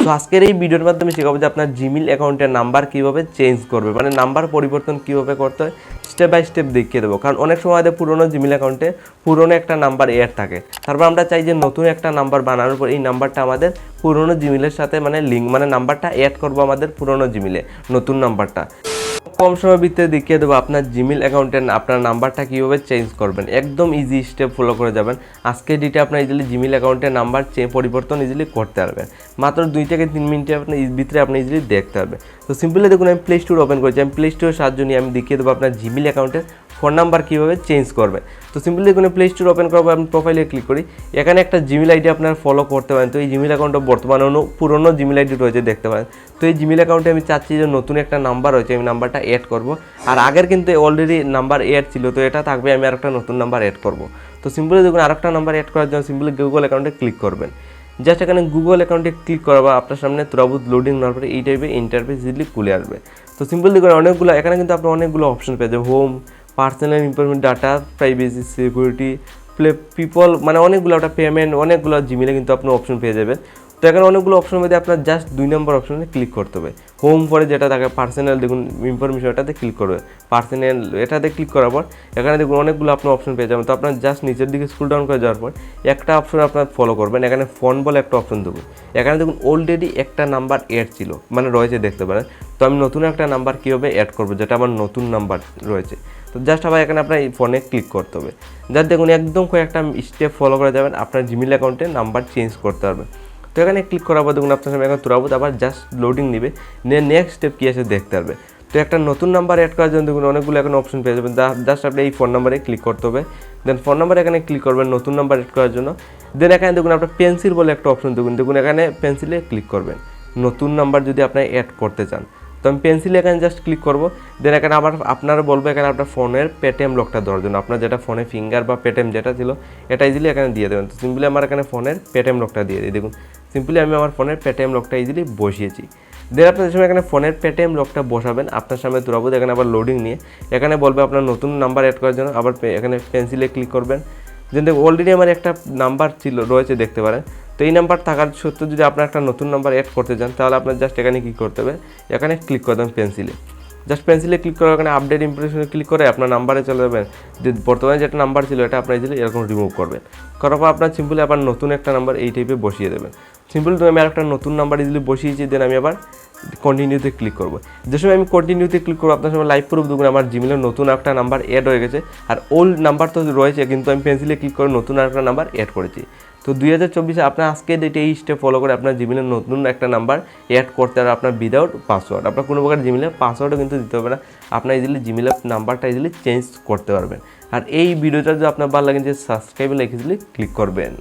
So আজকের এই ভিডিওর মাধ্যমে শেখাবো যে আপনার জিমেইল অ্যাকাউন্টের নাম্বার কীভাবে চেঞ্জ করবে, মানে নাম্বার পরিবর্তন কীভাবে করতে হয় স্টেপ বাই স্টেপ দেখিয়ে দেবো। কারণ অনেক সময় আমাদের পুরোনো জিমেইল অ্যাকাউন্টে পুরোনো একটা নাম্বার এড থাকে, তারপর আমরা চাই যে নতুন একটা নাম্বার বানানোর পর এই নাম্বারটা আমাদের পুরোনো জিমেইলের সাথে মানে লিঙ্ক, মানে নাম্বারটা অ্যাড করবো আমাদের পুরোনো জিমেইলে, নতুন নাম্বারটা। কম সময়ের ভিতরে দেখিয়ে দেবো আপনার জিমেইল অ্যাকাউন্টের আপনার নাম্বারটা কীভাবে চেঞ্জ করবেন। একদম ইজি স্টেপ ফলো করে যাবেন। আজকে ডিটে আপনার ইজিলি জিমেইল অ্যাকাউন্টের নাম্বার পরিবর্তন ইজিলি করতে পারবেন। মাত্র 2 থেকে 3 মিনিটে আপনার ভিতরে আপনি ইজিলি দেখতে পারবেন। তো সিম্পলি দেখুন আমি প্লে স্টোর ওপেন করেছি। আমি প্লে স্টোরের সাহায্য নিয়ে আমি দেখিয়ে দেবো আপনার জিমেইল অ্যাকাউন্টের ফোন নাম্বার কীভাবে চেঞ্জ করবে। তো সিম্পলি দেখুন প্লে স্টোর ওপেন করবো, আমি প্রোফাইলে ক্লিক করি। এখানে একটা জিমেইল আইডি আপনার ফলো করতে পারেন। তো এই জিমেইল অ্যাকাউন্টটা বর্তমানে পুরোনো জিমেইল আইডি রয়েছে, দেখতে পারেন। তো এই জিমেইল অ্যাকাউন্টে আমি চাচ্ছি যে নতুন একটা নাম্বার রয়েছে, আমি নাম্বারটা অ্যাড করব। আর আগের কিন্তু অলরেডি নাম্বার অ্যাড ছিল, তো এটা থাকবে, আমি আরেকটা নতুন নাম্বার অ্যাড করব। তো সিম্পলি দেখুন আরেকটা নাম্বার অ্যাড করার জন্য সিম্পলি গুগল অ্যাকাউন্টে ক্লিক করবেন। জাস্ট এখানে গুগল অ্যাকাউন্টে ক্লিক করা আপনার সামনে তুরাবুত লোডিং নেওয়ার পরে এই টাইপের ইন্টারফেস ইজিলি খুলে আসবে। তো সিম্পলি দেখুন অনেকগুলো এখানে কিন্তু আপনি অনেকগুলো অপশন পেয়ে যাবেন। Home, personal information, data, privacy, security, people, মানে অনেকগুলো একটা পেমেন্ট, অনেকগুলো জিমেইলে কিন্তু আপনি অপশন পেয়ে যাবেন। তো এখানে অনেকগুলো অপশনের মধ্যে আপনার জাস্ট 2 নম্বর অপশনে ক্লিক করতে হবে। হোম পরে যেটা থাকে পার্সোনাল, দেখুন ইনফরমেশন, এটাতে ক্লিক করবে। পার্সোনাল এটাতে ক্লিক করার পর এখানে দেখুন অনেকগুলো আপনার অপশন পেয়ে যাবেন। তো আপনার জাস্ট নিচের দিকে স্ক্রল ডাউন করে যাওয়ার পর একটা অপশন আপনার ফলো করবেন। এখানে ফোন বলে একটা অপশন দেবেন। এখানে দেখুন অলরেডি একটা নাম্বার অ্যাড ছিল, মানে রয়েছে, দেখতে পারেন। তো আমি নতুন একটা নাম্বার কীভাবে অ্যাড করবো, যেটা আমার নতুন নাম্বার রয়েছে। তো জাস্ট আবার এখানে আপনার এই ফোনে ক্লিক করতে হবে। জাস্ট দেখুন একদম কয়েকটা স্টেপ ফলো করে যাবেন, আপনার জিমেইল অ্যাকাউন্টে নাম্বার চেঞ্জ করতে পারবেন। তো এখানে ক্লিক করার পর দেখুন আপনার সামনে এখন তুরাবুত আবার জাস্ট লোডিং নেবে, নিয়ে নেক্সট স্টেপ কী আছে দেখতে পারবে। তো একটা নতুন নাম্বার অ্যাড করার জন্য দেখুন অনেকগুলো এখন অপশন পেয়ে যাবেন। জাস্ট আপনি এই ফোন নাম্বারে ক্লিক করতে হবে। দেন ফোন নাম্বার এখানে ক্লিক করবেন নতুন নাম্বার অ্যাড করার জন্য। দেন এখানে দেখুন আপনার পেন্সিল বলে একটা অপশন দেখুন এখানে পেন্সিলে ক্লিক করবেন নতুন নাম্বার যদি আপনি অ্যাড করতে চান। তো আমি পেন্সিলে এখানে জাস্ট ক্লিক করবো। দেন এখানে আবার আপনারা বলবো এখানে আপনার ফোনের পেটিএম লকটা দেওয়ার জন্য, আপনার যেটা ফোনে ফিঙ্গার বা পেটিএম যেটা ছিল এটা ইজিলি এখানে দিয়ে দেবেন। তো সিম্পলি আমার এখানে ফোনের পেটিএম লকটা দিয়ে দিই। দেখুন সিম্পলি আমি আমার ফোনের পেটিএম লকটা ইজিলি বসিয়েছি। দেন আপনার সময় এখানে ফোনের পেটিএম লকটা বসাবেন, আপনার সামনে তুরাবো। এখানে আবার লোডিং নিয়ে এখানে বলবে আপনার নতুন নাম্বার অ্যাড করার জন্য, আবার এখানে পেন্সিলে ক্লিক করবেন। যেন অলরেডি আমার একটা নাম্বার ছিল রয়েছে, দেখতে পারেন। তো এই নাম্বার থাকার সত্ত্বেও যদি আপনার একটা নতুন নাম্বার অ্যাড করতে চান, তাহলে আপনার জাস্ট এখানে কী করতে হবে, এখানে ক্লিক করে দেবেন পেন্সিলে। জাস্ট পেন্সিলে ক্লিক করে এখানে আপডেট ইমপ্রেশনে ক্লিক করে আপনার নাম্বারে চলে যাবেন। যে বর্তমানে যেটা নাম্বার ছিল এটা আপনার ইজিলি এরকম রিমুভ করবেন। করার পর আপনার সিম্পলি আবার নতুন একটা নাম্বার এই টাইপে বসিয়ে দেবেন। সিম্পলি আমি আর একটা নতুন নাম্বার ইজিলি বসিয়েছি। দেন আমি আবার কন্টিনিউতে ক্লিক করবো। যে সময় আমি কন্টিনিউতে ক্লিক করবো আপনার সময় লাইভ প্রুফ দেখুন আমার জিমেইলের নতুন একটা নাম্বার অ্যাড হয়ে গেছে। আর ওল্ড নাম্বার তো রয়েছে, কিন্তু আমি পেন্সিলে ক্লিক করে নতুন একটা নাম্বার অ্যাড করেছি। তো 2024 আপনার আজকে ডেটে এই স্টেপ ফলো করে আপনার জিমেইলের নতুন একটা নাম্বার অ্যাড করতে হবে আপনার উইদাউট পাসওয়ার্ড। আপনার কোনো প্রকার জিমেইলের পাসওয়ার্ডও কিন্তু দিতে হবে না, আপনার ইজিলি জিমেইলের নাম্বারটা ইজিলি চেঞ্জ করতে পারবেন। আর এই ভিডিওটা যদি আপনার ভালো লাগে যে সাবস্ক্রাইবে লিখে ইজিলি ক্লিক করবেন।